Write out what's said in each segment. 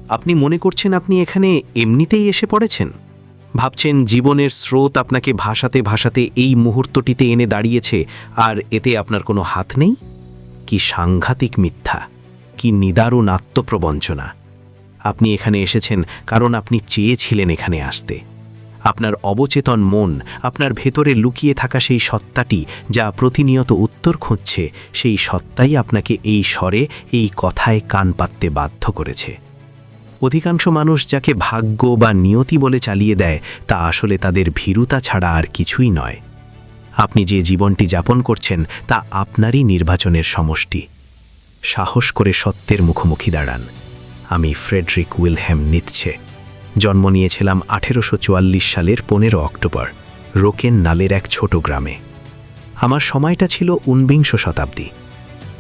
আপনি মনে করছেন আপনি এখানে এমনিতেই এসে পড়েছেন? ভাবছেন জীবনের স্রোত আপনাকে ভাসাতে ভাসাতে এই মুহূর্তটিতে এনে দাঁড়িয়েছে আর এতে আপনার কোনো হাত নেই? কি সাংঘাতিক মিথ্যা, কি নিদারুণ আত্মপ্রবঞ্চনা! আপনি এখানে এসেছেন কারণ আপনি চেয়েছিলেন এখানে আসতে। আপনার অবচেতন মন, আপনার ভেতরে লুকিয়ে থাকা সেই সত্তাটি যা প্রতিনিয়ত উত্তর খুঁজছে, সেই সত্তাই আপনাকে এই স্বরে, এই কথায় কান পাততে বাধ্য করেছে। অধিকাংশ মানুষ যাকে ভাগ্য বা নিয়তি বলে চালিয়ে দেয়, তা আসলে তাদের ভীরুতা ছাড়া আর কিছুই নয়। আপনি যে জীবনটি যাপন করছেন তা আপনারই নির্বাচনের সমষ্টি। সাহস করে সত্যের মুখোমুখি দাঁড়ান। আমি ফ্রেডরিক উইলহেম নিৎছে। জন্ম নিয়েছিলাম 1844 সালের 15 অক্টোবর রোকেন নালের এক ছোট গ্রামে। আমার সময়টা ছিল 19 শতাব্দী।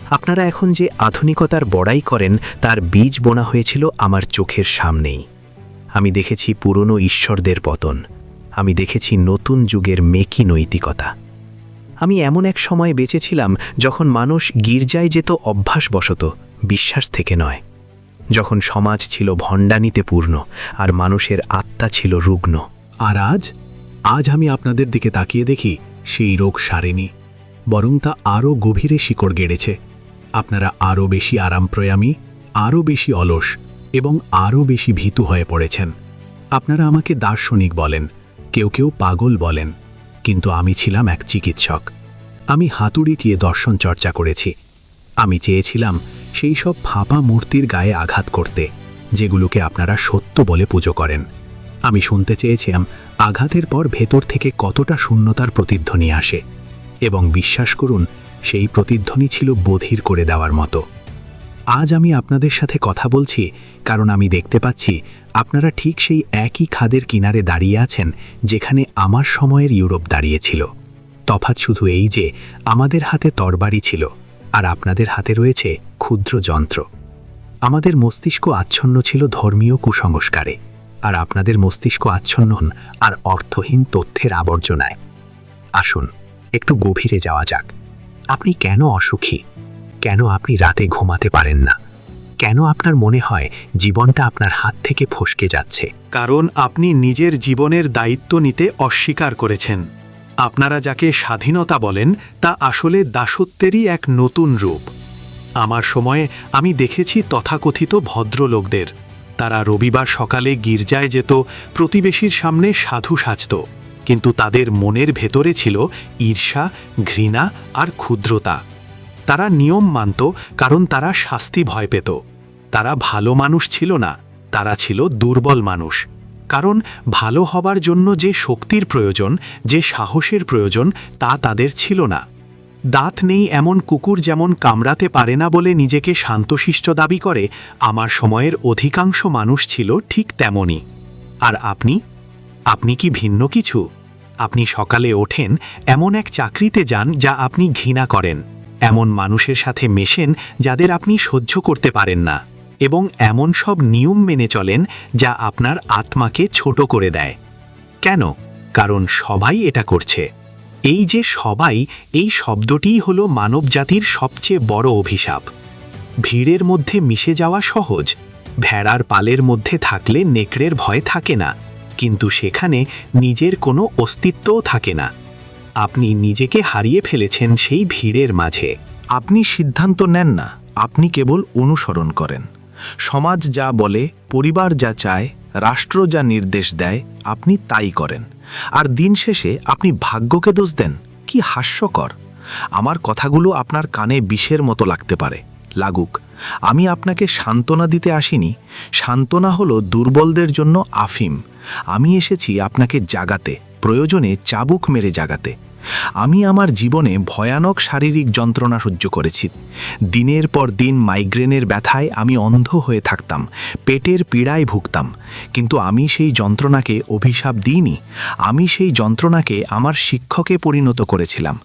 আপনারা এখন যে আধুনিকতার বড়াই করেন তার বীজ বোনা হয়েছিল আমার চোখের সামনেই। আমি দেখেছি পুরনো ঈশ্বরদের পতন। আমি দেখেছি নতুন যুগের মেকি নৈতিকতা। আমি এমন এক সময় বেঁচেছিলাম যখন মানুষ গির্জায় যেত অভ্যাসবশত, বিশ্বাস থেকে নয়। যখন সমাজ ছিল ভণ্ডানিতে পূর্ণ আর মানুষের আত্মা ছিল রুগ্ন। আর আজ আমি আপনাদের দিকে তাকিয়ে দেখি সেই রোগ সারেনি, বরং তা আরও গভীরে শিকড় গেড়েছে। আপনারা আরও বেশি আরামপ্রয়ামী, আরও বেশি অলস এবং আরও বেশি ভীতু হয়ে পড়েছেন। আপনারা আমাকে দার্শনিক বলেন, কেউ কেউ পাগল বলেন, কিন্তু আমি ছিলাম এক চিকিৎসক। আমি হাতুড়ি দিয়ে দর্শন চর্চা করেছি। আমি চেয়েছিলাম সেই সব ফাঁপা মূর্তির গায়ে আঘাত করতে, যেগুলোকে আপনারা সত্য বলে পুজো করেন। আমি শুনতে চেয়েছিলাম আঘাতের পর ভেতর থেকে কতটা শূন্যতার প্রতিধ্বনি আসে, এবং বিশ্বাস করুন, সেই প্রতিধ্বনি ছিল বধির করে দেওয়ার মতো। আজ আমি আপনাদের সাথে কথা বলছি কারণ আমি দেখতে পাচ্ছি আপনারা ঠিক সেই একই খাদের কিনারে দাঁড়িয়ে আছেন যেখানে আমার সময়ের ইউরোপ দাঁড়িয়েছিল। তফাৎ শুধু এই যে আমাদের হাতে তরবারি ছিল আর আপনাদের হাতে রয়েছে ক্ষুদ্র যন্ত্র। আমাদের মস্তিষ্ক আচ্ছন্ন ছিল ধর্মীয় কুসংস্কারে, আর আপনাদের মস্তিষ্ক আচ্ছন্ন আর অর্থহীন তথ্যের আবর্জনায়। আসুন একটু গভীরে যাওয়া যাক। আপনি কেন অসুখী? কেন আপনি রাতে ঘুমাতে পারেন না? কেন আপনার মনে হয় জীবনটা আপনার হাত থেকে ফসকে যাচ্ছে? কারণ আপনি নিজের জীবনের দায়িত্ব নিতে অস্বীকার করেছেন। আপনারা যাকে স্বাধীনতা বলেন তা আসলে দাসত্বেরই এক নতুন রূপ। আমার সময়ে আমি দেখেছি তথাকথিত ভদ্রলোকদের। তারা রবিবার সকালে গির্জায় যেত, প্রতিবেশীর সামনে সাধু সাজত, কিন্তু তাদের মনের ভেতরে ছিল ঈর্ষা, ঘৃণা আর ক্ষুদ্রতা। তারা নিয়ম মানত কারণ তারা শাস্তি ভয় পেত। তারা ভালো মানুষ ছিল না, তারা ছিল দুর্বল মানুষ। কারণ ভালো হবার জন্য যে শক্তির প্রয়োজন, যে সাহসের প্রয়োজন, তা তাদের ছিল না। দাঁত নেই এমন কুকুর যেমন কামড়াতে পারে না বলে নিজেকে শান্তশিষ্ট দাবি করে, আমার সময়ের অধিকাংশ মানুষ ছিল ঠিক তেমনই। আর আপনি কি ভিন্ন কিছু? আপনি সকালে ওঠেন, এমন এক চাকরিতে যান যা আপনি ঘৃণা করেন, এমন মানুষের সাথে মেশেন যাদের আপনি সহ্য করতে পারেন না, এবং এমন সব নিয়ম মেনে চলেন যা আপনার আত্মাকে ছোট করে দেয়। কেন? কারণ সবাই এটা করছে। এই যে সবাই, এই শব্দটিই হলো মানবজাতির সবচেয়ে বড় অভিশাপ। ভিড়ের মধ্যে মিশে যাওয়া সহজ। ভেড়ার পালের মধ্যে থাকলে নেকড়ের ভয় থাকে না, কিন্তু সেখানে নিজের কোনো অস্তিত্বও থাকে না। আপনি নিজেকে হারিয়ে ফেলেছেন সেই ভিড়ের মাঝে। আপনি সিদ্ধান্ত নেন না, আপনি কেবল অনুসরণ করেন। সমাজ যা বলে, পরিবার যা চায়, রাষ্ট্র যা নির্দেশ দেয়, আপনি তাই করেন। আর দিন শেষে আপনি ভাগ্যকে দোষ দেন। কি হাস্যকর! আমার কথাগুলো আপনার কানে বিষের মতো লাগতে পারে, লাগুক। আমি আপনাকে সান্ত্বনা দিতে আসিনি। সান্ত্বনা হলো দুর্বলদের জন্য আফিম। আমি এসেছি আপনাকে জাগাতে, প্রয়োজনে চাবুক মেরে জাগাতে। আমি আমার জীবনে ভয়ানক শারীরিক যন্ত্রণা সহ্য করেছি। দিনের পর দিন মাইগ্রেনের ব্যথায় আমি অন্ধ হয়ে থাকতাম, পেটের পীড়ায় ভুগতাম। কিন্তু আমি সেই যন্ত্রণাকে অভিশাপ দিইনি। আমি সেই যন্ত্রণাকে আমার শিক্ষকে পরিণত করেছিলাম।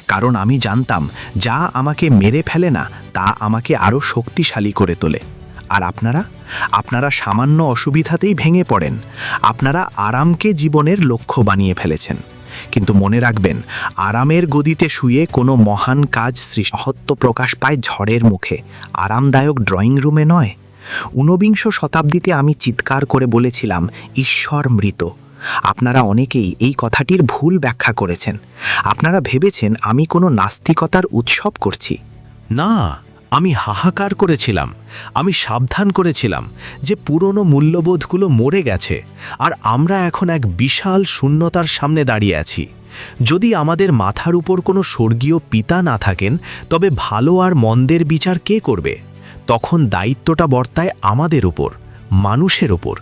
কারণ আমি জানতাম যা আমাকে মেরে ফেলে না, তা আমাকে আরও শক্তিশালী করে তোলে। আর আপনারা সামান্য অসুবিধাতেই ভেঙে পড়েন। আপনারা আরামকে জীবনের লক্ষ্য বানিয়ে ফেলেছেন। কিন্তু মনে রাখবেন, আরামের গদিতে শুয়ে কোনো মহান কাজ সৃষ্টি প্রকাশ পায় ঝড়ের মুখে, আরামদায়ক ড্রয়িং রুমে নয়। ঊনবিংশ শতাব্দীতে আমি চিৎকার করে বলেছিলাম ঈশ্বর মৃত। আপনারা অনেকেই এই কথাটির ভুল ব্যাখ্যা করেছেন। আপনারা ভেবেছেন আমি কোনো নাস্তিকতার উৎসব করছি। না, আমি হাহাকার করেছিলাম। আমি সাবধান করেছিলাম যে পুরনো মূল্যবোধগুলো মরে গেছে আর আমরা এখন এক বিশাল শূন্যতার সামনে দাঁড়িয়ে আছি। যদি আমাদের মাথার উপর কোনো স্বর্গীয় পিতা না থাকেন, তবে ভালো আর মন্দের বিচার কে করবে? তখন দায়িত্বটা বর্তায় আমাদের উপর, মানুষের ওপর।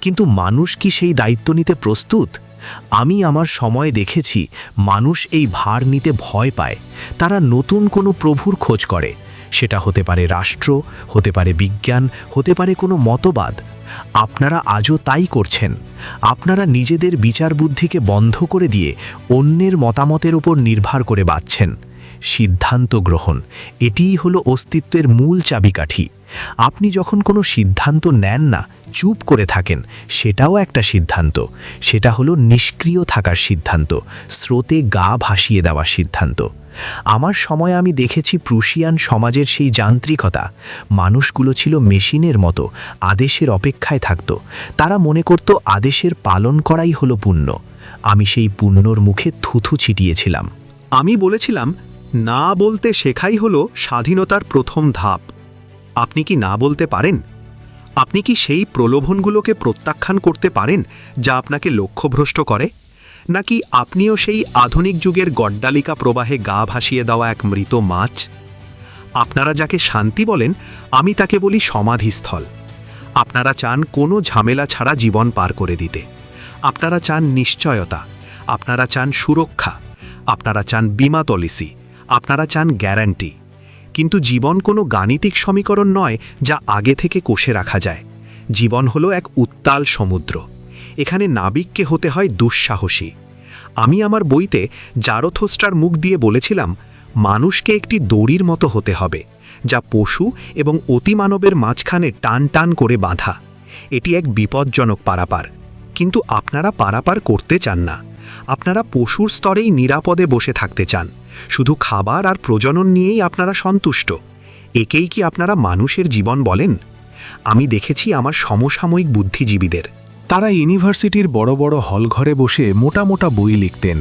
কিন্তু মানুষ কি সেই দায়িত্ব নিতে প্রস্তুত? আমি আমার সময় দেখেছি মানুষ এই ভার নিতে ভয় পায়। তারা নতুন কোনো প্রভুর খোঁজ করে। সেটা হতে পারে রাষ্ট্র, হতে পারে বিজ্ঞান, হতে পারে কোনো মতবাদ। আপনারা আজও তাই করছেন। আপনারা নিজেদের বিচার বুদ্ধিকে বন্ধ করে দিয়ে অন্যের মতামতের উপর নির্ভর করে বাঁচছেন। সিদ্ধান্ত গ্রহণ, এটিই হলো অস্তিত্বের মূল চাবিকাঠি। আপনি যখন কোনো সিদ্ধান্ত নেন না, চুপ করে থাকেন, সেটাও একটা সিদ্ধান্ত। সেটা হলো নিষ্ক্রিয় থাকার সিদ্ধান্ত, স্রোতে গা ভাসিয়ে দেওয়ার সিদ্ধান্ত। আমার সময় আমি দেখেছি প্রুশিয়ান সমাজের সেই যান্ত্রিকতা। মানুষগুলো ছিল মেশিনের মতো, আদেশের অপেক্ষায় থাকত। তারা মনে করত আদেশের পালন করাই হলো পুণ্য। আমি সেই পুণ্যর মুখে থুথু ছিটিয়েছিলাম। আমি বলেছিলাম, না বলতে শেখাই হলো স্বাধীনতার প্রথম ধাপ। আপনি কি না বলতে পারেন? আপনি কি সেই প্রলোভনগুলোকে প্রত্যাখ্যান করতে পারেন যা আপনাকে লক্ষ্যভ্রষ্ট করে? নাকি আপনিও সেই আধুনিক যুগের গড্ডালিকা প্রবাহে গা ভাসিয়ে দেওয়া এক মৃত মাছ? আপনারা যাকে শান্তি বলেন, আমি তাকে বলি সমাধিস্থল। আপনারা চান কোনো ঝামেলা ছাড়া জীবন পার করে দিতে। আপনারা চান নিশ্চয়তা, আপনারা চান সুরক্ষা, আপনারা চান বীমা পলিসি, আপনারা চান গ্যারান্টি। কিন্তু জীবন কোনো গাণিতিক সমীকরণ নয় যা আগে থেকে কষে রাখা যায়। জীবন হলো এক উত্তাল সমুদ্র। এখানে নাবিককে হতে হয় দুঃসাহসী। আমি আমার বইতে জারথোস্ট্রার মুখ দিয়ে বলেছিলাম, মানুষকে একটি দড়ির মতো হতে হবে, যা পশু এবং অতিমানবের মাঝখানে টান টান করে বাঁধা। এটি এক বিপজ্জনক পারাপার। কিন্তু আপনারা পারাপার করতে চান না। আপনারা পশুর স্তরেই নিরাপদে বসে থাকতে চান। শুধু খাবার আর প্রজনন নিয়েই আপনারা সন্তুষ্ট। একেই কি আপনারা মানুষের জীবন বলেন? আমি দেখেছি আমার সমসাময়িক বুদ্ধিজীবীদের। তারা ইউনিভার্সিটির বড় বড় হলঘরে বসে মোটা মোটা বই লিখতেন,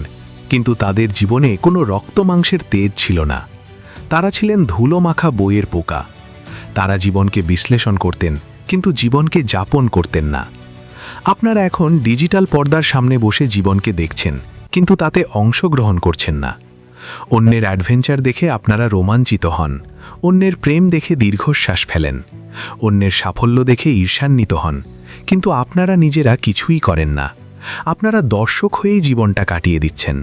কিন্তু তাদের জীবনে কোনো রক্তমাংসের তেজ ছিল না। তারা ছিলেন ধুলো মাখা বইয়ের পোকা। তারা জীবনকে বিশ্লেষণ করতেন, কিন্তু জীবনকে যাপন করতেন না। আপনারা এখন ডিজিটাল পর্দার সামনে বসে জীবনকে দেখছেন, কিন্তু তাতে অংশগ্রহণ করছেন না। অন্যের অ্যাডভেঞ্চার দেখে আপনারা রোমাঞ্চিত হন, অন্যের প্রেম দেখে দীর্ঘশ্বাস ফেলেন, অন্যের সাফল্য দেখে ঈর্ষান্বিত হন, কিন্তু আপনারা নিজেরা কিছুই করেন না। আপনারা দর্শক হয়েই জীবনটা কাটিয়ে দিচ্ছেন।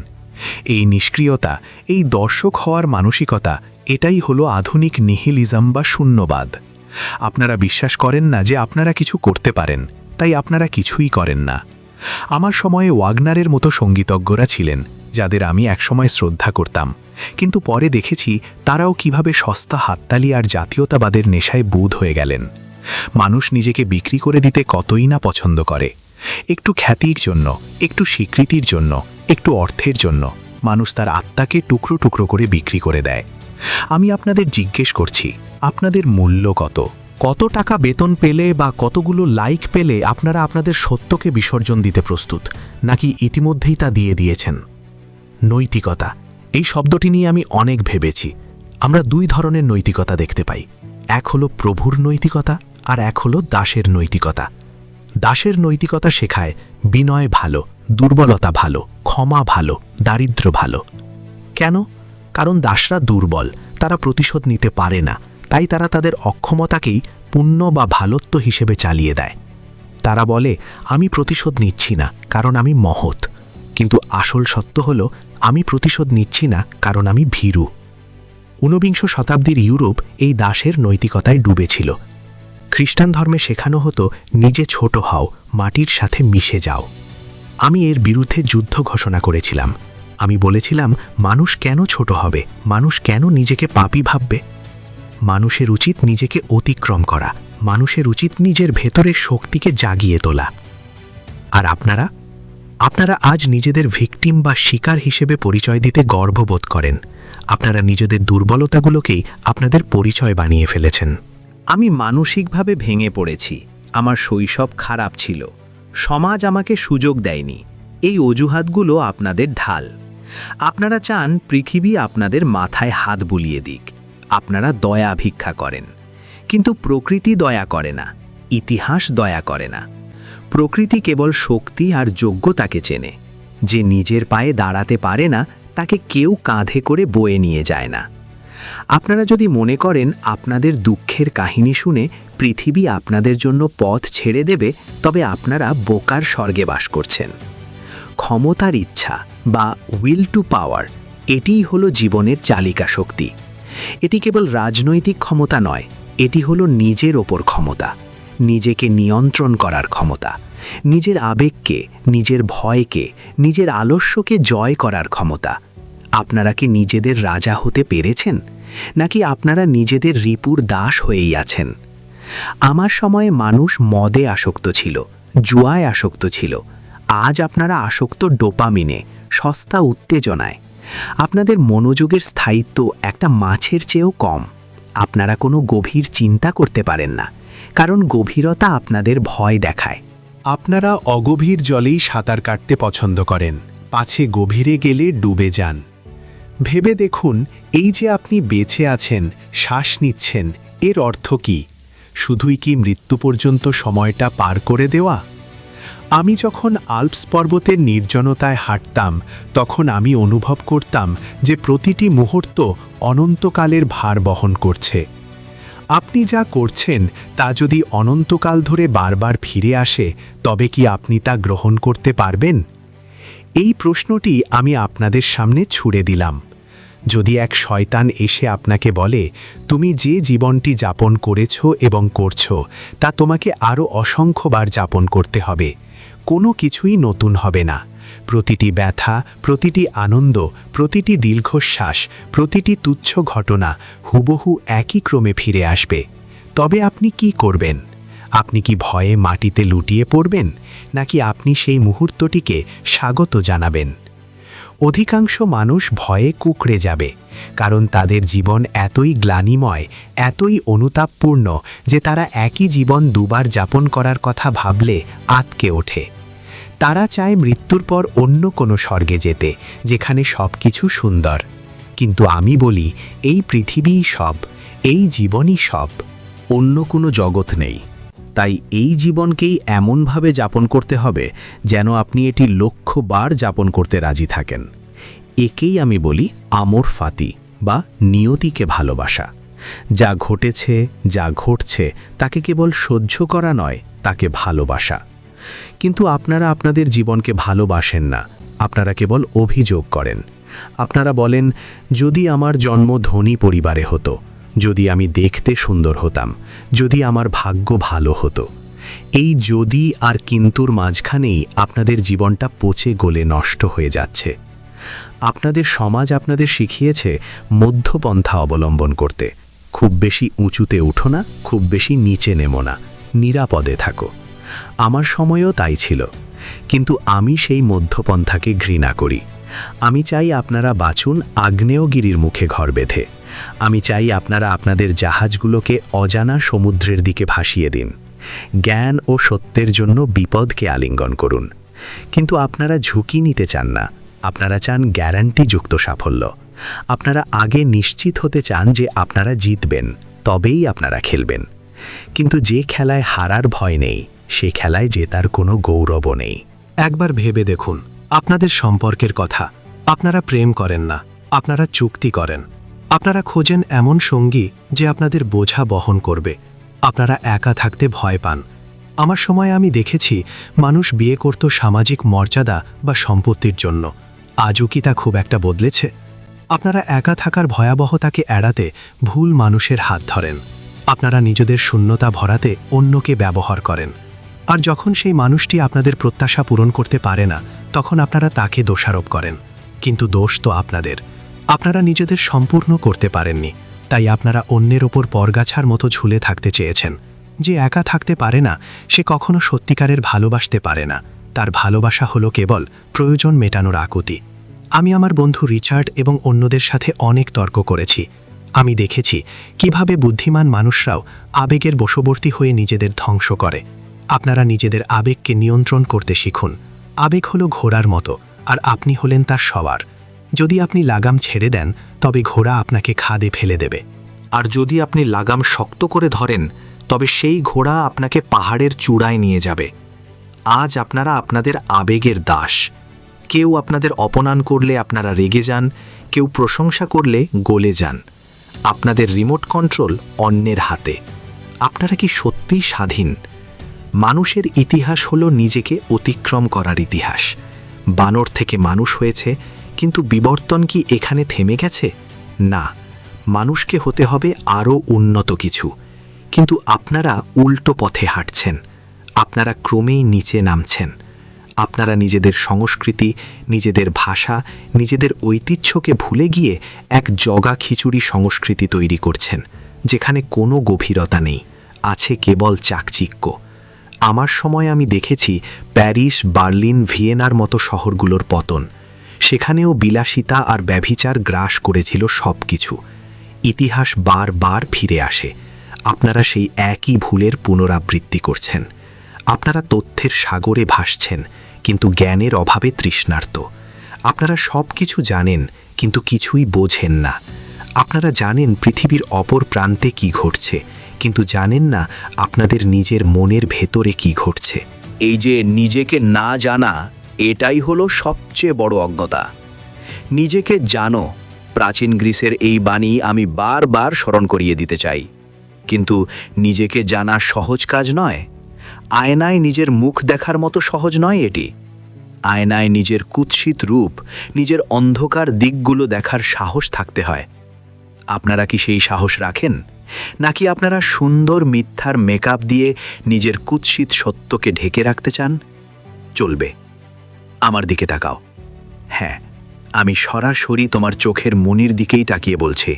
এই নিষ্ক্রিয়তা, এই দর্শক হওয়ার মানসিকতা, এটাই হলো আধুনিক নিহিলিজম বা শূন্যবাদ। আপনারা বিশ্বাস করেন না যে আপনারা কিছু করতে পারেন, তাই আপনারা কিছুই করেন না। আমার সময়ে ওয়াগনারের মতো সঙ্গীতজ্ঞরা ছিলেন, যাদের আমি একসময় শ্রদ্ধা করতাম, কিন্তু পরে দেখেছি তারাও কিভাবে সস্তা হাততালি আর জাতীয়তাবাদের নেশায় বুঁদ হয়ে গেলেন। মানুষ নিজেকে বিক্রি করে দিতে কতই না পছন্দ করে। একটু খ্যাতির জন্য, একটু স্বীকৃতির জন্য, একটু অর্থের জন্য মানুষ তার আত্মাকে টুকরো টুকরো করে বিক্রি করে দেয়। আমি আপনাদের জিজ্ঞেস করছি, আপনাদের মূল্য কত? কত টাকা বেতন পেলে বা কতগুলো লাইক পেলে আপনারা আপনাদের সত্যকে বিসর্জন দিতে প্রস্তুত, নাকি ইতিমধ্যেই তা দিয়ে দিয়েছেন? নৈতিকতা, এই শব্দটি নিয়ে আমি অনেক ভেবেছি। আমরা দুই ধরনের নৈতিকতা দেখতে পাই। এক হলো প্রভুর নৈতিকতা, আর এক হলো দাসের নৈতিকতা। দাসের নৈতিকতা শেখায় বিনয় ভালো, দুর্বলতা ভালো, ক্ষমা ভালো, দারিদ্র্য ভালো। কেন? কারণ দাসরা দুর্বল, তারা প্রতিশোধ নিতে পারে না, তাই তারা তাদের অক্ষমতাকেই পুণ্য বা ভালোত্ব হিসেবে চালিয়ে দেয়। তারা বলে, আমি প্রতিশোধ নিচ্ছি না কারণ আমি মহৎ। কিন্তু আসল সত্য হলো, আমি প্রতিশোধ নিচ্ছি না কারণ আমি ভীরু। ঊনবিংশ শতাব্দীর ইউরোপ এই দাসের নৈতিকতায় ডুবেছিল। খ্রিস্টান ধর্মে শেখানো হতো, নিজে ছোট হও, মাটির সাথে মিশে যাও। আমি এর বিরুদ্ধে যুদ্ধ ঘোষণা করেছিলাম। আমি বলেছিলাম, মানুষ কেন ছোট হবে? মানুষ কেন নিজেকে পাপী ভাববে? মানুষের উচিত নিজেকে অতিক্রম করা। মানুষের উচিত নিজের ভেতরের শক্তিকে জাগিয়ে তোলা। আর আপনারা আজ নিজেদের ভিকটিম বা শিকার হিসেবে পরিচয় দিতে গর্ববোধ করেন। আপনারা নিজেদের দুর্বলতাগুলোকেই আপনাদের পরিচয় বানিয়ে ফেলেছেন। আমি মানসিকভাবে ভেঙে পড়েছি, আমার শৈশব খারাপ ছিল, সমাজ আমাকে সুযোগ দেয়নি। এই অজুহাতগুলো আপনাদের ঢাল। আপনারা চান পৃথিবী আপনাদের মাথায় হাত বুলিয়ে দিক। আপনারা দয়া ভিক্ষা করেন, কিন্তু প্রকৃতি দয়া করে না, ইতিহাস দয়া করে না। প্রকৃতি কেবল শক্তি আর যোগ্যতাকে চেনে। যে নিজের পায়ে দাঁড়াতে পারে না তাকে কেউ কাঁধে করে বয়ে নিয়ে যায় না। আপনারা যদি মনে করেন আপনাদের দুঃখের কাহিনী শুনে পৃথিবী আপনাদের জন্য পথ ছেড়ে দেবে, তবে আপনারা বোকার স্বর্গে বাস করছেন। ক্ষমতার ইচ্ছা বা উইল টু পাওয়ার, এটিই হলো জীবনের চালিকা শক্তি। এটি কেবল রাজনৈতিক ক্ষমতা নয়, এটি হলো নিজের ওপর ক্ষমতা, নিজেকে নিয়ন্ত্রণ করার ক্ষমতা, নিজের আবেগকে, নিজের ভয়কে, নিজের আলস্যকে জয় করার ক্ষমতা। আপনারা কি নিজেদের রাজা হতে পেরেছেন, নাকি আপনারা নিজেদের রিপুর দাস হয়েই আছেন? আমার সময়ে মানুষ মদে আসক্ত ছিল, জুয়ায় আসক্ত ছিল। আজ আপনারা আসক্ত ডোপামিনে, সস্তা উত্তেজনায়। আপনাদের মনোযোগের স্থায়িত্ব একটা মাছের চেয়েও কম। আপনারা কোনো গভীর চিন্তা করতে পারেন না, কারণ গভীরতা আপনাদের ভয় দেখায়। আপনারা অগভীর জলেই সাঁতার কাটতে পছন্দ করেন, পাছে গভীরে গেলে ডুবে যান। ভেবে দেখুন, এই যে আপনি বেঁচে আছেন, শ্বাস নিচ্ছেন, এর অর্থ কি? শুধুই কি মৃত্যু পর্যন্ত সময়টা পার করে দেওয়া? আমি যখন আল্পস পর্বতের নির্জনতায় হাঁটতাম, তখন আমি অনুভব করতাম যে প্রতিটি মুহূর্ত অনন্তকালের ভার বহন করছে। আপনি যা করছেন তা যদি অনন্তকাল ধরে বারবার ফিরে আসে, তবে কি আপনি তা গ্রহণ করতে পারবেন? এই প্রশ্নটি আমি আপনাদের সামনে ছুড়ে দিলাম। যদি এক শয়তান এসে আপনাকে বলে, তুমি যে জীবনটি যাপন করেছ এবং করছো তা তোমাকে আরও অসংখ্যবার যাপন করতে হবে, কোনো কিছুই নতুন হবে না। প্রতিটি ব্যথা, প্রতিটি আনন্দ, প্রতিটি দীর্ঘশ্বাস, প্রতিটি তুচ্ছ ঘটনা হুবহু একই ক্রমে ফিরে আসবে। তবে আপনি কি করবেন? আপনি কি ভয়ে মাটিতে লুটিয়ে পড়বেন, নাকি আপনি সেই মুহূর্তটিকে স্বাগত জানাবেন? অধিকাংশ মানুষ ভয়ে কুঁকড়ে যাবে, কারণ তাদের জীবন এতই গ্লানিময়, এতই অনুতাপপূর্ণ যে তারা একই জীবন দুবার যাপন করার কথা ভাবলে আঁতকে ওঠে। তারা চায় মৃত্যুর পর অন্য কোনো স্বর্গে যেতে, যেখানে সব কিছু সুন্দর। কিন্তু আমি বলি, এই পৃথিবীই সব, এই জীবনই সব। অন্য কোনো জগৎ নেই। তাই এই জীবনকেই এমনভাবে যাপন করতে হবে যেন আপনি এটি লক্ষবার যাপন করতে রাজি থাকেন। একেই আমি বলি আমর ফাতি বা নিয়তিকে ভালোবাসা। যা ঘটেছে, যা ঘটছে তাকে কেবল সহ্য করা নয়, তাকে ভালোবাসা। কিন্তু আপনারা আপনাদের জীবনকে ভালোবাসেন না, আপনারা কেবল অভিযোগ করেন। আপনারা বলেন, যদি আমার জন্ম ধনী পরিবারে হতো, যদি আমি দেখতে সুন্দর হতাম, যদি আমার ভাগ্য ভালো হতো। এই যদি আর কিন্তুর মাঝখানেই আপনাদের জীবনটা পচে গলে নষ্ট হয়ে যাচ্ছে। আপনাদের সমাজ আপনাদের শিখিয়েছে মধ্যপন্থা অবলম্বন করতে। খুব বেশি উঁচুতে উঠো না, খুব বেশি নিচে নেমো না, নিরাপদে থাকো। আমার সময়ও তাই ছিল, কিন্তু আমি সেই মধ্যপন্থাকে ঘৃণা করি। আমি চাই আপনারা বাঁচুন আগ্নেয়গিরির মুখে ঘর বেঁধে। আমি চাই আপনারা আপনাদের জাহাজগুলোকে অজানা সমুদ্রের দিকে ভাসিয়ে দিন। জ্ঞান ও সত্যের জন্য বিপদকে আলিঙ্গন করুন। কিন্তু আপনারা ঝুঁকি নিতে চান না, আপনারা চান গ্যারান্টিযুক্ত সাফল্য। আপনারা আগে নিশ্চিত হতে চান যে আপনারা জিতবেন, তবেই আপনারা খেলবেন। কিন্তু যে খেলায় হারার ভয় নেই, সে খেলায় জেতার কোনো গৌরবও নেই। একবার ভেবে দেখুন আপনাদের সম্পর্কের কথা। আপনারা প্রেম করেন না, আপনারা চুক্তি করেন। আপনারা খোঁজেন এমন সঙ্গী যে আপনাদের বোঝা বহন করবে। আপনারা একা থাকতে ভয় পান। আমার সময় আমি দেখেছি মানুষ বিয়ে করত সামাজিক মর্যাদা বা সম্পত্তির জন্য। আজও কি তা খুব একটা বদলেছে? আপনারা একা থাকার ভয়াবহতাকে এড়াতে ভুল মানুষের হাত ধরেন। আপনারা নিজেদের শূন্যতা ভরাতে অন্যকে ব্যবহার করেন। আর যখন সেই মানুষটি আপনাদের প্রত্যাশা পূরণ করতে পারে না, তখন আপনারা তাকে দোষারোপ করেন। কিন্তু দোষ তো আপনাদের। আপনারা নিজেদের সম্পূর্ণ করতে পারেননি, তাই আপনারা অন্যের ওপর পরগাছার মতো ঝুলে থাকতে চেয়েছেন। যে একা থাকতে পারে না, সে কখনো সত্যিকারের ভালোবাসতে পারে না। তার ভালোবাসা হলো কেবল প্রয়োজন মেটানোর আকুতি। আমি আমার বন্ধু রিচার্ড এবং অন্যদের সাথে অনেক তর্ক করেছি। আমি দেখেছি কিভাবে বুদ্ধিমান মানুষরাও আবেগের বশবর্তী হয়ে নিজেদের ধ্বংস করে। আপনারা নিজেদের আবেগকে নিয়ন্ত্রণ করতে শিখুন। আবেগ হলো ঘোড়ার মতো, আর আপনি হলেন তার সওয়ার। যদি আপনি লাগাম ছেড়ে দেন, তবে ঘোড়া আপনাকে খাদে ফেলে দেবে। আর যদি আপনি লাগাম শক্ত করে ধরেন, তবে সেই ঘোড়া আপনাকে পাহাড়ের চূড়ায় নিয়ে যাবে। আজ আপনারা আপনাদের আবেগের দাস। কেউ আপনাদের অপমান করলে আপনারা রেগে যান, কেউ প্রশংসা করলে গলে যান। আপনাদের রিমোট কন্ট্রোল অন্যের হাতে। আপনারা কি সত্যিই স্বাধীন? মানুষের ইতিহাস হলো নিজেকে অতিক্রম করার ইতিহাস। বানর থেকে মানুষ হয়েছে, কিন্তু বিবর্তন কি এখানে থেমে গেছে? না, মানুষকে হতে হবে আরও উন্নত কিছু। কিন্তু আপনারা উল্টো পথে হাঁটছেন। আপনারা ক্রমেই নিচে নামছেন। আপনারা নিজেদের সংস্কৃতি, নিজেদের ভাষা, নিজেদের ঐতিহ্যকে ভুলে গিয়ে এক জগা খিচুড়ি সংস্কৃতি তৈরি করছেন, যেখানে কোনো গভীরতা নেই, আছে কেবল চাকচিক্য। আমার সময় আমি দেখেছি প্যারিস, বার্লিন, ভিয়েনার মতো শহরগুলোর পতন। সেখানেও বিলাসিতা আর ব্যভিচার গ্রাস করেছিল সব কিছু। ইতিহাস বারবার ফিরে আসে। আপনারা সেই একই ভুলের পুনরাবৃত্তি করছেন। আপনারা তথ্যের সাগরে ভাসছেন, কিন্তু জ্ঞানের অভাবে তৃষ্ণার্ত। আপনারা সব কিছু জানেন, কিন্তু কিছুই বোঝেন না। আপনারা জানেন পৃথিবীর অপর প্রান্তে কি ঘটছে, কিন্তু জানেন না আপনাদের নিজের মনের ভেতরে কি ঘটছে। এই যে নিজেকে না জানা, এটাই হলো সবচেয়ে বড় অজ্ঞতা। নিজেকে জানো, প্রাচীন গ্রিসের এই বাণী আমি বারবার স্মরণ করিয়ে দিতে চাই। কিন্তু নিজেকে জানা সহজ কাজ নয়। আয়নায় নিজের মুখ দেখার মতো সহজ নয় এটি। আয়নায় নিজের কুৎসিত রূপ, নিজের অন্ধকার দিকগুলো দেখার সাহস থাকতে হয়। আপনারা কি সেই সাহস রাখেন? নাকি আপনারা সুন্দর মিথ্যার মেকআপ দিয়ে নিজের কুৎসিত সত্যকে ঢেকে রাখতে চান? চলবে, আমার দিকে তাকাও। হ্যাঁ, আমি সরাসরি তোমার চোখের মনির দিকেই তাকিয়ে বলছি।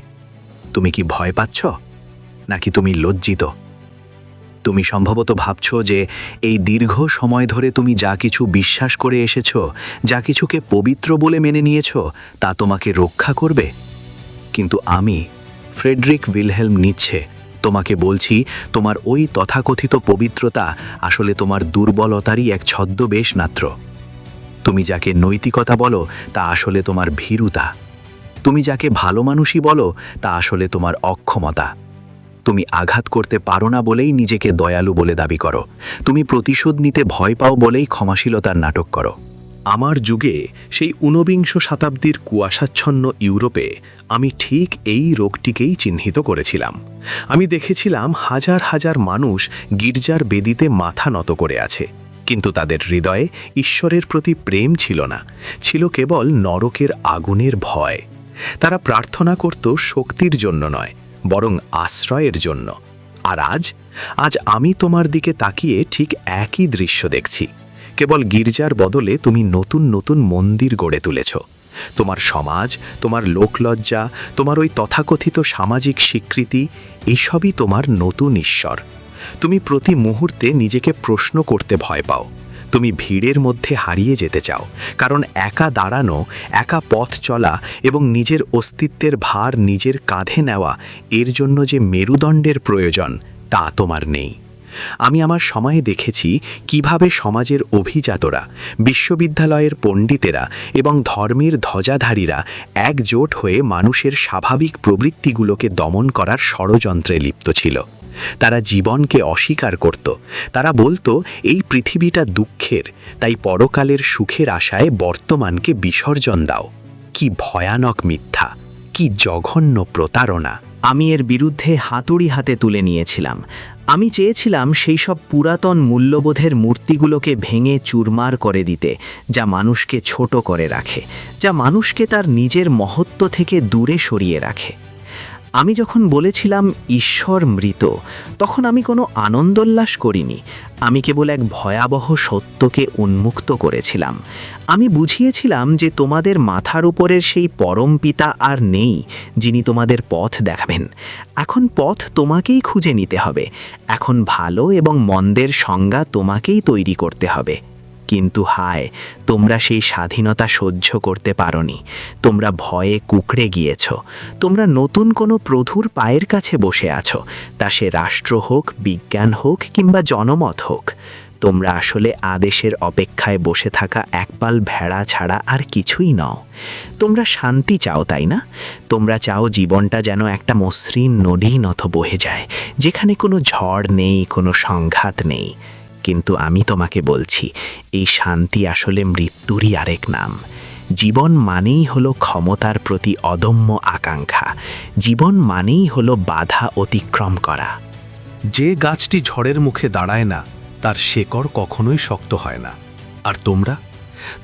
তুমি কি ভয় পাচ্ছ, নাকি তুমি লজ্জিত? তুমি সম্ভবত ভাবছ যে এই দীর্ঘ সময় ধরে তুমি যা কিছু বিশ্বাস করে এসেছ, যা কিছুকে পবিত্র বলে মেনে নিয়েছ, তা তোমাকে রক্ষা করবে। কিন্তু আমি, ফ্রেডরিক উইলহেলম নিৎসে, তোমাকে বলছি, তোমার ওই তথাকথিত পবিত্রতা আসলে তোমার দুর্বলতারই এক ছদ্মবেশ মাত্র। তুমি যাকে নৈতিকতা বলো, তা আসলে তোমার ভীরুতা। তুমি যাকে ভালো মানুষই বলো, তা আসলে তোমার অক্ষমতা। তুমি আঘাত করতে পারো না বলেই নিজেকে দয়ালু বলে দাবি করো। তুমি প্রতিশোধ নিতে ভয় পাও বলেই ক্ষমাশীলতার নাটক করো। আমার যুগে, সেই ঊনবিংশ শতাব্দীর কুয়াশাচ্ছন্ন ইউরোপে, আমি ঠিক এই রোগটিকেই চিহ্নিত করেছিলাম। আমি দেখেছিলাম হাজার হাজার মানুষ গির্জার বেদিতে মাথা নত করে আছে, কিন্তু তাদের হৃদয়ে ঈশ্বরের প্রতি প্রেম ছিল না, ছিল কেবল নরকের আগুনের ভয়। তারা প্রার্থনা করত শক্তির জন্য নয়, বরং আশ্রয়ের জন্য। আর আজ আমি তোমার দিকে তাকিয়ে ঠিক একই দৃশ্য দেখছি। কেবল গির্জার বদলে তুমি নতুন নতুন মন্দির গড়ে তুলেছ। তোমার সমাজ, তোমার লোকলজ্জা, তোমার ওই তথাকথিত সামাজিক স্বীকৃতি, এইসবই তোমার নতুন ঈশ্বর। তুমি প্রতি মুহূর্তে নিজেকে প্রশ্ন করতে ভয় পাও। তুমি ভিড়ের মধ্যে হারিয়ে যেতে চাও, কারণ একা দাঁড়ানো, একা পথ চলা এবং নিজের অস্তিত্বের ভার নিজের কাঁধে নেওয়া, এর জন্য যে মেরুদণ্ডের প্রয়োজন, তা তোমার নেই। আমি আমার সময়ে দেখেছি কিভাবে সমাজের অভিজাতরা, বিশ্ববিদ্যালয়ের পণ্ডিতেরা এবং ধর্মের ধ্বজাধারীরা একজোট হয়ে মানুষের স্বাভাবিক প্রবৃত্তিগুলোকে দমন করার ষড়যন্ত্রে লিপ্ত ছিল। তারা জীবনকে অস্বীকার করত। তারা বলতো এই পৃথিবীটা দুঃখের, তাই পরকালের সুখের আশায় বর্তমানকে বিসর্জন দাও। কি ভয়ানক মিথ্যা, কি জঘন্য প্রতারণা! আমি এর বিরুদ্ধে হাতুড়ি হাতে তুলে নিয়েছিলাম। আমি চেয়েছিলাম সেই সব পুরাতন মূল্যবোধের মূর্তিগুলোকে ভেঙে চুরমার করে দিতে, যা মানুষকে ছোট করে রাখে, যা মানুষকে তার নিজের মহত্ব থেকে দূরে সরিয়ে রাখে। আমি যখন বলেছিলাম ঈশ্বর মৃত, তখন আমি কোনো আনন্দোল্লাস করিনি। আমি কেবল এক ভয়াবহ সত্যকে উন্মুক্ত করেছিলাম। আমি বুঝিয়েছিলাম যে তোমাদের মাথার উপরের সেই পরম পিতা আর নেই, যিনি তোমাদের পথ দেখাবেন। এখন পথ তোমাকেই খুঁজে নিতে হবে। এখন ভালো এবং মন্দের সংজ্ঞা তোমাকেই তৈরি করতে হবে। কিন্তু হায়, তোমরা সেই স্বাধীনতা সহ্য করতে পারোনি। তোমরা ভয়ে কুঁকড়ে গিয়েছ। তোমরা নতুন কোনো প্রভুর পায়ের কাছে বসে আছো, তা সে রাষ্ট্র হোক, বিজ্ঞান হোক কিংবা জনমত হোক। তোমরা আসলে আদেশের অপেক্ষায় বসে থাকা একপাল ভেড়া ছাড়া আর কিছুই নও। তোমরা শান্তি চাও, তাই না? তোমরা চাও জীবনটা যেন একটা মসৃণ নদী নত বহে যায়, যেখানে কোনো ঝড় নেই, কোনো সংঘাত নেই। কিন্তু আমি তোমাকে বলছি, এই শান্তি আসলে মৃত্যুরই আরেক নাম। জীবন মানেই হলো ক্ষমতার প্রতি অদম্য আকাঙ্ক্ষা। জীবন মানেই হলো বাধা অতিক্রম করা। যে গাছটি ঝড়ের মুখে দাঁড়ায় না, তার শেকড় কখনোই শক্ত হয় না। আর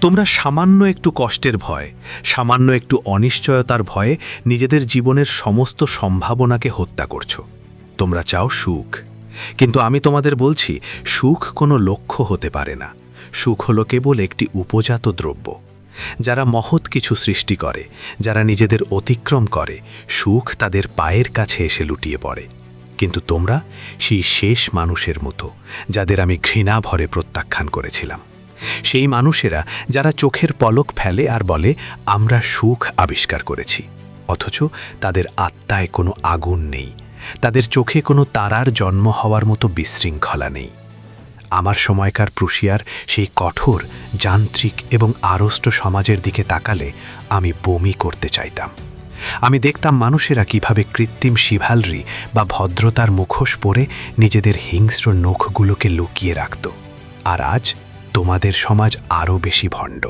তোমরা সামান্য একটু কষ্টের ভয়, সামান্য একটু অনিশ্চয়তার ভয়ে নিজেদের জীবনের সমস্ত সম্ভাবনাকে হত্যা করছো। তোমরা চাও সুখ, কিন্তু আমি তোমাদের বলছি, সুখ কোনো লক্ষ্য হতে পারে না। সুখ হলো কেবল একটি উপজাত দ্রব্য। যারা মহৎ কিছু সৃষ্টি করে, যারা নিজেদের অতিক্রম করে, সুখ তাদের পায়ের কাছে এসে লুটিয়ে পড়ে। কিন্তু তোমরা সেই শেষ মানুষের মতো, যাদের আমি ঘৃণা ভরে প্রত্যাখ্যান করেছিলাম। সেই মানুষেরা যারা চোখের পলক ফেলে আর বলে, আমরা সুখ আবিষ্কার করেছি, অথচ তাদের আত্মায় কোনো আগুন নেই, তাদের চোখে কোনো তারার জন্ম হওয়ার মতো বিশৃঙ্খলা নেই। আমার সময়কার প্রুশিয়ার সেই কঠোর, যান্ত্রিক এবং আড়ষ্ট সমাজের দিকে তাকালে আমি বমি করতে চাইতাম। আমি দেখতাম মানুষেরা কিভাবে কৃত্রিম শিভালরি বা ভদ্রতার মুখোশ পরে নিজেদের হিংস্র নখগুলোকে লুকিয়ে রাখত। আর আজ তোমাদের সমাজ আরও বেশি ভণ্ড।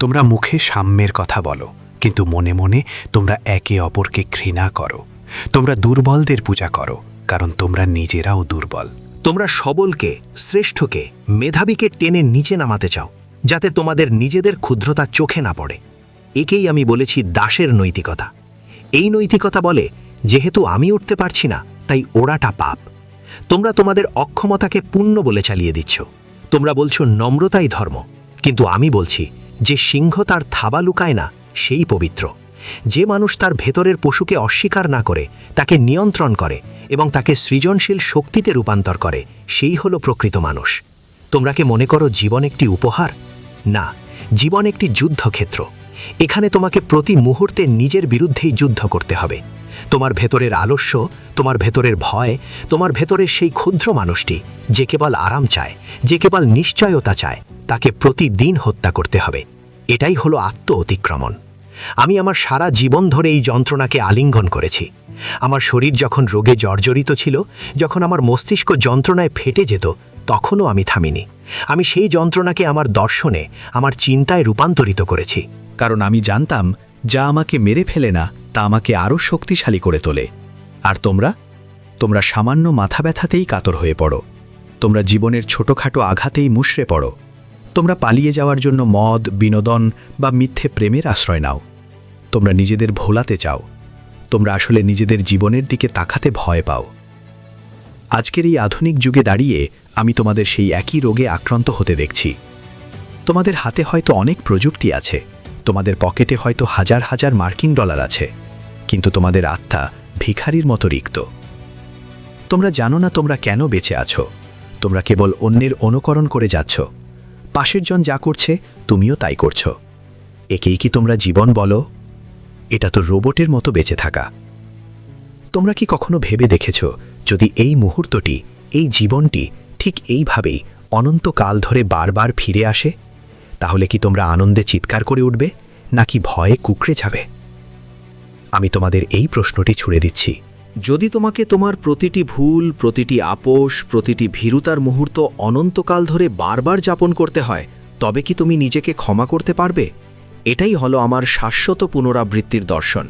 তোমরা মুখে সাম্যের কথা বলো, কিন্তু মনে মনে তোমরা একে অপরকে ঘৃণা করো। তোমরা দুর্বলদের পূজা করো, কারণ তোমরা নিজেরাও দুর্বল। তোমরা সবলকে, শ্রেষ্ঠকে, মেধাবীকে টেনে নিচে নামাতে চাও, যাতে তোমাদের নিজেদের ক্ষুদ্রতা চোখে না পড়ে। একেই আমি বলেছি দাসের নৈতিকতা। এই নৈতিকতা বলে, যেহেতু আমি উঠতে পারছি না, তাই ওড়াটা পাপ। তোমরা তোমাদের অক্ষমতাকে পুণ্য বলে চালিয়ে দিচ্ছ। তোমরা বলছো নম্রতাই ধর্ম, কিন্তু আমি বলছি, যে সিংহ তার থাবা লুকায় না, সেই পবিত্র। যে মানুষ তার ভেতরের পশুকে অস্বীকার না করে, তাকে নিয়ন্ত্রণ করে এবং তাকে সৃজনশীল শক্তিতে রূপান্তর করে, সেই হলো প্রকৃত মানুষ। তোমরা কি মনে করো জীবন একটি উপহার? না, জীবন একটি যুদ্ধক্ষেত্র। এখানে তোমাকে প্রতি মুহূর্তে নিজের বিরুদ্ধেই যুদ্ধ করতে হবে। তোমার ভেতরের আলস্য, তোমার ভেতরের ভয়, তোমার ভেতরের সেই ক্ষুদ্র মানুষটি যে কেবল আরাম চায়, যে কেবল নিশ্চয়তা চায়, তাকে প্রতিদিন হত্যা করতে হবে। এটাই হলো আত্ম অতিক্রমণ। আমি আমার সারা জীবন ধরে এই যন্ত্রণাকে আলিঙ্গন করেছি। আমার শরীর যখন রোগে জর্জরিত ছিল, যখন আমার মস্তিষ্ক যন্ত্রণায় ফেটে যেত, তখনও আমি থামিনি। আমি সেই যন্ত্রণাকে আমার দর্শনে, আমার চিন্তায় রূপান্তরিত করেছি। কারণ আমি জানতাম, যা আমাকে মেরে ফেলে না, তা আমাকে আরও শক্তিশালী করে তোলে। আর তোমরা সামান্য মাথা ব্যথাতেই কাতর হয়ে পড়ো। তোমরা জীবনের ছোটোখাটো আঘাতেই মুষড়ে পড়ো। তোমরা পালিয়ে যাওয়ার জন্য মদ, বিনোদন বা মিথ্যে প্রেমের আশ্রয় নাও। তোমরা নিজেদের ভোলাতে চাও। তোমরা আসলে নিজেদের জীবনের দিকে তাকাতে ভয় পাও। আজকের এই আধুনিক যুগে দাঁড়িয়ে আমি তোমাদের সেই একই রোগে আক্রান্ত হতে দেখছি। তোমাদের হাতে হয়তো অনেক প্রযুক্তি আছে, তোমাদের পকেটে হয়তো হাজার হাজার মার্কিন ডলার আছে, কিন্তু তোমাদের আত্মা ভিখারির মতো রিক্ত। তোমরা জানো না তোমরা কেন বেঁচে আছো। তোমরা কেবল অন্যের অনুকরণ করে যাচ্ছ। পাশের জন যা করছে, তুমিও তাই করছো। একেই কি তোমরা জীবন বলো? এটা তো রোবটের মতো বেঁচে থাকা। তোমরা কি কখনো ভেবে দেখেছ, যদি এই মুহূর্তটি, এই জীবনটি ঠিক এইভাবেই অনন্তকাল ধরে বারবার ফিরে আসে, তাহলে কি তোমরা আনন্দে চিৎকার করে উঠবে, নাকি ভয়ে কুঁকড়ে যাবে? আমি তোমাদের এই প্রশ্নটি ছুড়ে দিচ্ছি। যদি তোমাকে তোমার প্রতিটি ভুল, প্রতিটি আপোষ, প্রতিটি ভীরুতার মুহূর্ত অনন্তকাল ধরে বারবার যাপন করতে হয়, তবে কি তুমি নিজেকে ক্ষমা করতে পারবে? এটাই হলো আমার শাশ্বত পুনরাবৃত্তির দর্শন।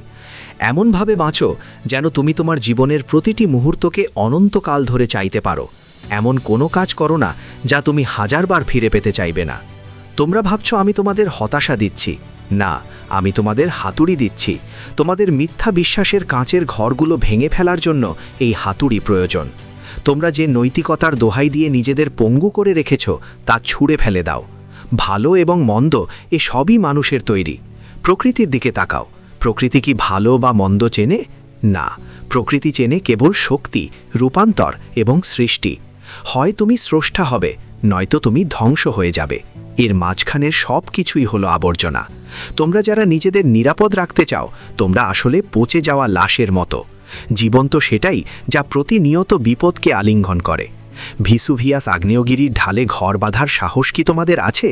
এমনভাবে বাঁচো যেন তুমি তোমার জীবনের প্রতিটি মুহূর্তকে অনন্তকাল ধরে চাইতে পারো। এমন কোনো কাজ করো না যা তুমি হাজারবার ফিরে পেতে চাইবে না। তোমরা ভাবছো আমি তোমাদের হতাশা দিচ্ছি। না, আমি তোমাদের হাতুড়ি দিচ্ছি। তোমাদের মিথ্যা বিশ্বাসের কাঁচের ঘরগুলো ভেঙে ফেলার জন্য এই হাতুড়ি প্রয়োজন। তোমরা যে নৈতিকতার দোহাই দিয়ে নিজেদের পঙ্গু করে রেখেছ, তা ছুঁড়ে ফেলে দাও। ভালো এবং মন্দ এ সবই মানুষের তৈরি। প্রকৃতির দিকে তাকাও। প্রকৃতি কি ভালো বা মন্দ চেনে? না, প্রকৃতি চেনে কেবল শক্তি, রূপান্তর এবং সৃষ্টি। হয় তুমি স্রষ্টা হবে, নয়তো তুমি ধ্বংস হয়ে যাবে। এর মাঝখানের সব কিছুই হলো আবর্জনা। তোমরা যারা নিজেদের নিরাপদ রাখতে চাও, তোমরা আসলে পচে যাওয়া লাশের মতো। জীবন তো সেটাই যা প্রতিনিয়ত বিপদকে আলিঙ্গন করে। ভিসুভিয়াস আগ্নেয়গিরির ঢালে ঘর বাঁধার সাহস কি তোমাদের আছে?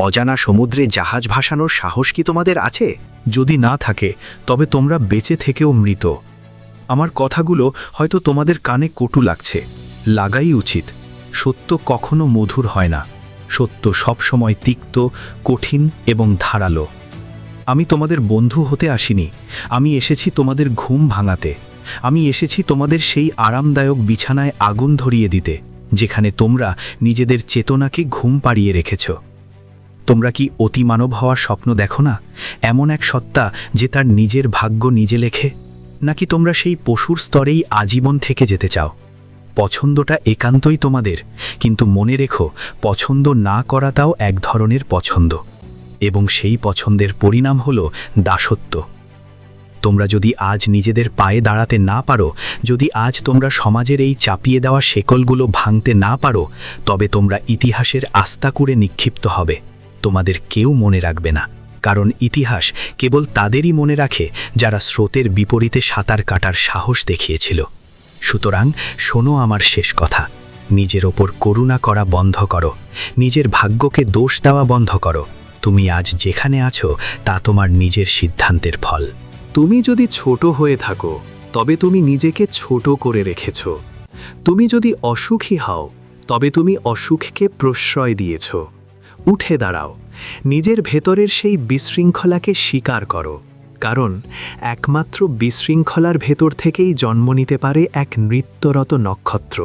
অজানা সমুদ্রে জাহাজ ভাসানোর সাহস কি তোমাদের আছে? যদি না থাকে তবে তোমরা বেঁচে থেকেও মৃত। আমার কথাগুলো হয়তো তোমাদের কানে কটু লাগছে, লাগাই উচিত। সত্য কখনো মধুর হয় না। সত্য সবসময় তিক্ত, কঠিন এবং ধারালো। আমি তোমাদের বন্ধু হতে আসিনি, আমি এসেছি তোমাদের ঘুম ভাঙাতে। আমি এসেছি তোমাদের সেই আরামদায়ক বিছানায় আগুন ধরিয়ে দিতে, যেখানে তোমরা নিজেদের চেতনাকে ঘুম পাড়িয়ে রেখেছ। তোমরা কি অতিমানব হওয়ার স্বপ্ন দেখো না? এমন এক সত্তা যে তার নিজের ভাগ্য নিজে লেখে? নাকি তোমরা সেই পশুর স্তরেই আজীবন থেকে যেতে চাও? পছন্দটা একান্তই তোমাদের, কিন্তু মনে রেখো, পছন্দ না করাটাও এক ধরনের পছন্দ, এবং সেই পছন্দের পরিণাম হলো দাসত্ব। তোমরা যদি আজ নিজেদের পায়ে দাঁড়াতে না পারো, যদি আজ তোমরা সমাজের এই চাপিয়ে দেওয়া শেকলগুলো ভাঙতে না পারো, তবে তোমরা ইতিহাসের আস্তাকুড়ে নিক্ষিপ্ত হবে। তোমাদের কেউ মনে রাখবে না, কারণ ইতিহাস কেবল তাদেরই মনে রাখে যারা স্রোতের বিপরীতে সাঁতার কাটার সাহস দেখিয়েছিল। সুতরাং শোনো আমার শেষ কথা, নিজের ওপর করুণা করা বন্ধ করো, নিজের ভাগ্যকে দোষ দেওয়া বন্ধ করো। তুমি আজ যেখানে আছো তা তোমার নিজের সিদ্ধান্তের ফল। তুমি যদি ছোট হয়ে থাকো, তবে তুমি নিজেকে ছোট করে রেখেছ। তুমি যদি অসুখী হও, তবে তুমি অসুখকে প্রশ্রয় দিয়েছ। উঠে দাঁড়াও, নিজের ভেতরের সেই বিশৃঙ্খলাকে স্বীকার করো, কারণ একমাত্র বিশৃঙ্খলার ভেতর থেকেই জন্ম নিতে পারে এক নৃত্যরত নক্ষত্র।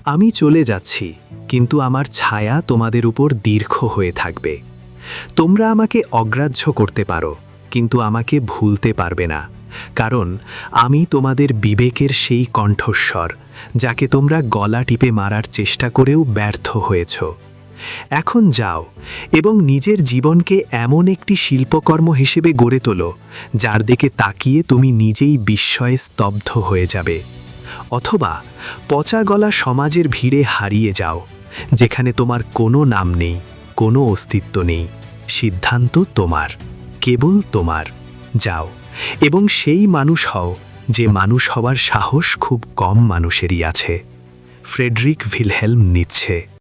আমি চলে যাচ্ছি, কিন্তু আমার ছায়া তোমাদের উপর দীর্ঘ হয়ে থাকবে। তোমরা আমাকে অগ্রাহ্য করতে পারো, কিন্তু আমাকে ভুলতে পারবে না, কারণ আমি তোমাদের বিবেকের সেই কণ্ঠস্বর যাকে তোমরা গলা টিপে মারার চেষ্টা করেও ব্যর্থ হয়েছ। এখন যাও এবং নিজের জীবনকে এমন একটি শিল্পকর্ম হিসেবে গড়ে তোলো যার দিকে তাকিয়ে তুমি নিজেই বিস্ময়ে স্তব্ধ হয়ে যাবে। অথবা পচা গলা সমাজের ভিড়ে হারিয়ে যাও, যেখানে তোমার কোনো নাম নেই, কোনো অস্তিত্ব নেই। সিদ্ধান্ত তোমার, কেবল তোমার। যাও এবং সেই মানুষ হও যে মানুষ হওয়ার সাহস খুব কম মানুষেরই আছে। Friedrich Wilhelm নিৎছে।